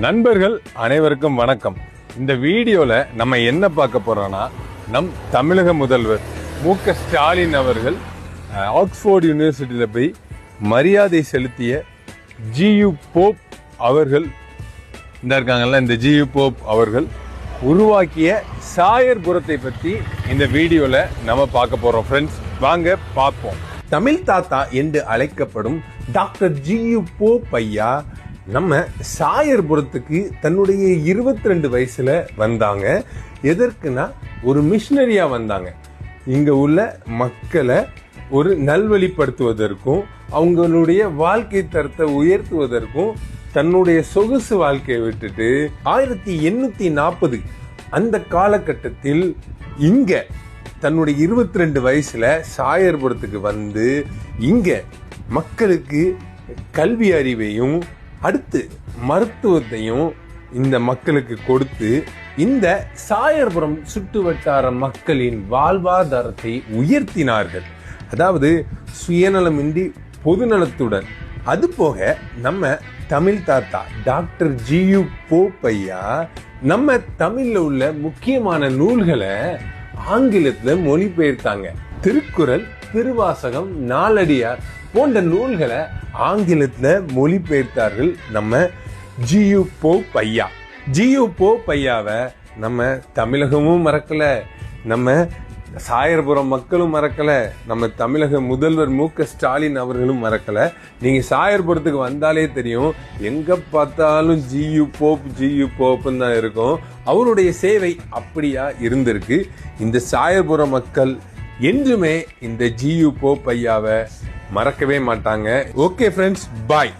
நண்பர்கள் அனைவருக்கும் வணக்கம். இந்த வீடியோல நம்ம என்ன பார்க்க போறோம்னா, நம் தமிழக முதல்வர் மு.க. ஸ்டாலின் அவர்கள் ஆக்ஸ்போர்ட் யூனிவர்சிட்டியில போய் மரியாதை செலுத்திய ஜி.யு. போப் அவர்கள் இந்த ஜி.யு. போப் அவர்கள் உருவாக்கிய சாயர்புரத்தை பத்தி இந்த வீடியோல நம்ம பார்க்க போறோம். ஃப்ரெண்ட்ஸ், வாங்க பார்ப்போம். தமிழ் தாத்தா என்று அழைக்கப்படும் டாக்டர் ஜி.யு. போப் ஐயா நம்ம சாயர்புரத்துக்கு தன்னுடைய 22 வயசுல வந்தாங்க. எதற்குனா ஒரு மிஷினரியா வந்தாங்க. இங்க உள்ள மக்களை ஒரு நல்வழிப்படுத்துவதற்கும் அவங்களுடைய வாழ்க்கை தரத்தை உயர்த்துவதற்கும் தன்னுடைய சொகுசு வாழ்க்கையை விட்டுட்டு 1840 அந்த காலகட்டத்தில் இங்க தன்னுடைய 22 வயசுல சாயர்புரத்துக்கு வந்து இங்க மக்களுக்கு கல்வி அறிவையும் அடுத்து மருத்துவத்தையும் இந்த மக்களுக்கு கொடுத்து இந்த சாயர்புரம் சுற்று வட்டார மக்களின் வாழ்வாதாரத்தை உயர்த்தினார்கள். அதாவது சுயநலமின்றி பொதுநலத்துடன். அது போக நம்ம தமிழ் தாத்தா டாக்டர் ஜி.யு. போப் ஐயா நம்ம தமிழ்ல உள்ள முக்கியமான நூல்களை ஆங்கிலத்துல மொழிபெயர்த்தாங்க. திருக்குறள், திருவாசகம், நாலடியார் போன்ற நூல்களை ஆங்கிலத்துல மொழிபெயர்த்தார்கள் நம்ம ஜி.யு. போப் ஐயா. ஜி.யு. போப் ஐயாவை நம்ம தமிழகமும் மறக்கல, நம்ம சாயர்புரம் மக்களும் மறக்கல, நம்ம தமிழக முதல்வர் மு.க. ஸ்டாலின் அவர்களும் மறக்கல. நீங்க சாயர்புரத்துக்கு வந்தாலே தெரியும், எங்க பார்த்தாலும் ஜி.யு. Pope GU. போப்னு தான் இருக்கும். அவருடைய சேவை அப்படியா இருந்திருக்கு. இந்த சாயர்புரம் மக்கள் என்றுமே இந்த ஜி.யு. போப் ஐயாவை மறக்கவே மாட்டாங்க. ஓகே ஃப்ரெண்ட்ஸ், பாய்.